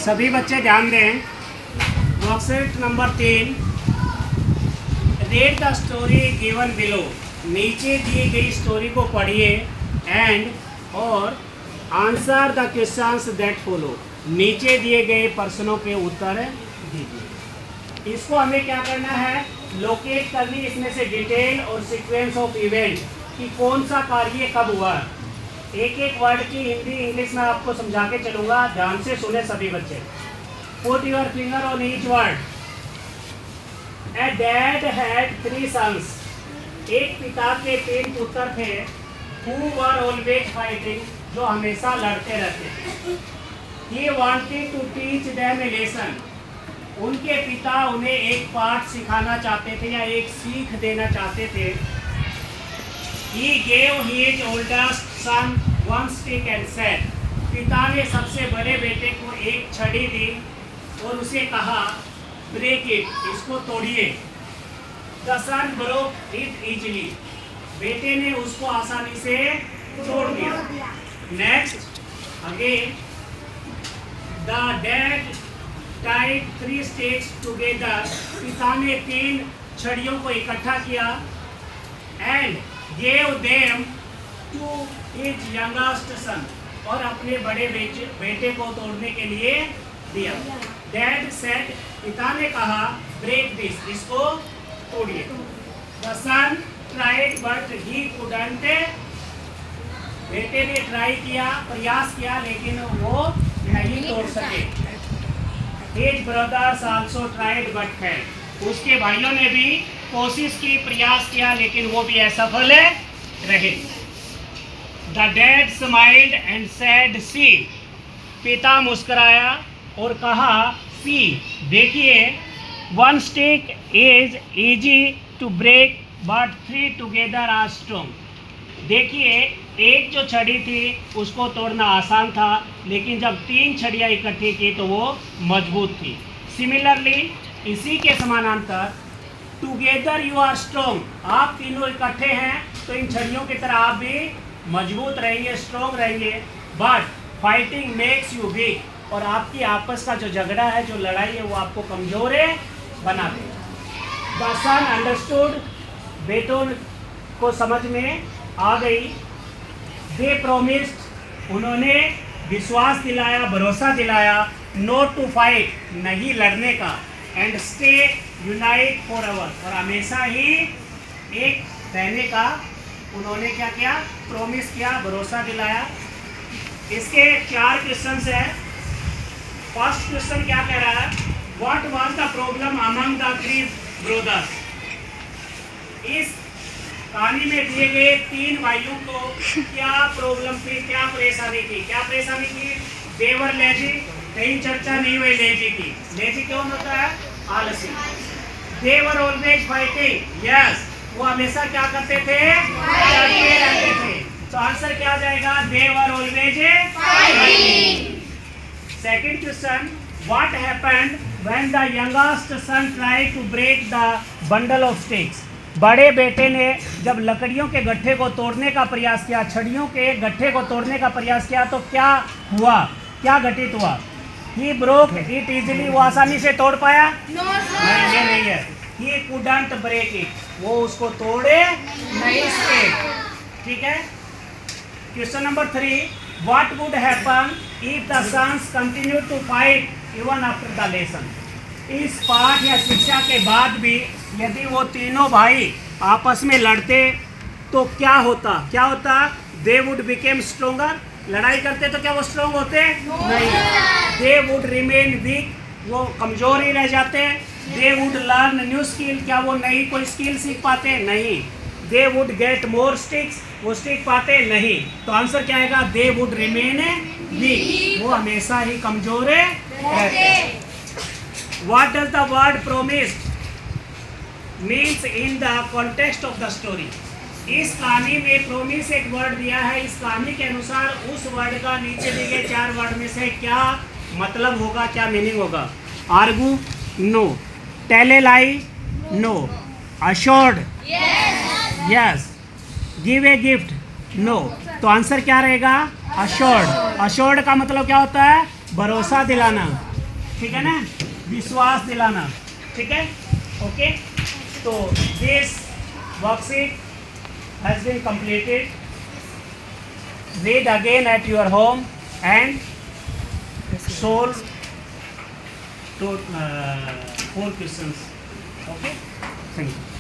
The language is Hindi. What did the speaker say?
सभी बच्चे ध्यान दें। Worksheet number 3, read the story given below. नीचे दी गई स्टोरी को पढ़िए एंड और answer the questions that follow. नीचे दिए गए प्रश्नों के उत्तर दीजिए। इसको हमें क्या करना है, लोकेट करनी, इसमें से डिटेल और सीक्वेंस ऑफ इवेंट कि कौन सा कार्य कब हुआ। एक एक वर्ड की हिंदी इंग्लिश में आपको समझा के चलूंगा, ध्यान से सुने सभी बच्चे। Put your finger on each word. A dad had 3 sons। एक पिता के 3 पुत्र थे। Who were always fighting, जो हमेशा लड़ते रहते थे। He wanted to teach them a lesson। उनके पिता उन्हें एक पाठ सिखाना चाहते थे या एक सीख देना चाहते थे। He gave his oldest son one stick and said, पिता ने सबसे बड़े बेटे को एक छड़ी दी और उसे कहा, ब्रेक इट, इसको तोड़िए। The son broke it easily। बेटे ने उसको आसानी से तोड़ दिया। Next again, the dad tied 3 sticks together। पिता ने 3 छड़ियों को इकट्ठा किया and gave them to his youngest son। और अपने बड़े बेटे को तोड़ने के लिए दिया। Dad said, पिता ने कहा, break this, इसको तोड़िए। The son tried but he couldn't। बेटे ने ट्राई किया, प्रयास किया, लेकिन वो नहीं तोड़ सके। His brothers also tried but failed। उसके भाइयों ने भी कोशिश की, प्रयास किया, लेकिन वो भी असफल रहे। The dad smiled and said, see। पिता मुस्कुराया और कहा, see, देखिए, 1 stick is easy to break but 3 together are strong। देखिए, एक जो छड़ी थी उसको तोड़ना आसान था, लेकिन जब 3 छड़ियाँ इकट्ठी की तो वो मजबूत थी। सिमिलरली, इसी के समानांतर, टुगेदर यू आर स्ट्रॉन्ग। आप तीनों इकट्ठे हैं तो इन छड़ियों की तरह आप भी मजबूत रहेंगे, स्ट्रॉन्ग रहेंगे। But fighting makes you weak. और आपकी आपस का जो झगड़ा है, जो लड़ाई है, वो आपको कमजोर बना देगा। The son understood. बेटों को समझ में आ गई। They promised. उन्होंने विश्वास दिलाया, भरोसा दिलाया, नॉट टू फाइट, नहीं लड़ने का, and stay unite for ever, और हमेशा ही एक रहने का उन्होंने क्या किया, प्रॉमिस किया, भरोसा दिलाया। इसके 4 क्वेश्चन है। फर्स्ट क्वेश्चन क्या कह रहा है, what was the problem among the 3 brothers. इस कहानी में दिए गए 3 भाइयों को क्या प्रॉब्लम थी, क्या परेशानी थी। क्या परेशानी थी, दे वर लेजी। कहीं चर्चा नहीं हुई लेजी की। लेजी कौन होता है, आलसी। दे वर ऑलवेज फाइटिंग। यस, वो हमेशा क्या करते थे, लड़ते रहते थे। तो आंसर क्या आ जाएगा, they were always fighting. Second question, what happened when the youngest son tried to break the bundle of sticks. बड़े बेटे ने जब लकड़ियों के गट्ठे को तोड़ने का प्रयास किया, छड़ियों के गट्ठे को तोड़ने का प्रयास किया, तो क्या हुआ, क्या घटित हुआ। He broke it easily। वो आसानी से तोड़ पाया, नहीं, ये नहीं है। He couldn't break it। वो उसको तोड़े नहीं सके। ठीक है। Question number 3, what would happen if the sons continue to fight even after the lesson। इस पाठ या शिक्षा के बाद भी यदि वो तीनों भाई आपस में लड़ते तो क्या होता, क्या होता, they would become stronger। लड़ाई करते तो क्या वो स्ट्रॉन्ग होते, नहीं। They would remain weak. वो कमजोर ही रह जाते। They would learn new skill. क्या वो नई कोई स्किल सीख पाते, नहीं। They would get more sticks. वो स्टिक पाते, नहीं। तो आंसर क्या आएगा, दे वुड रिमेन वीक। वो हमेशा ही कमजोर रहते। What does the word promised means in the context of the story. इस कहानी में प्रोमिस एक वर्ड दिया है। इस कहानी के अनुसार उस वर्ड का नीचे दिए गए 4 वर्ड में से क्या मतलब होगा, क्या मीनिंग होगा। Argue, no. Tell a lie, no. Assured, yes. Give a gift, no. तो आंसर क्या रहेगा, अश्योर्ड। अश्योर्ड का मतलब क्या होता है, भरोसा दिलाना। ठीक है ना, विश्वास दिलाना, ठीक है, ओके। तो this worksheet has been completed. Read again at your home and solve 4 questions. Okay, thank you.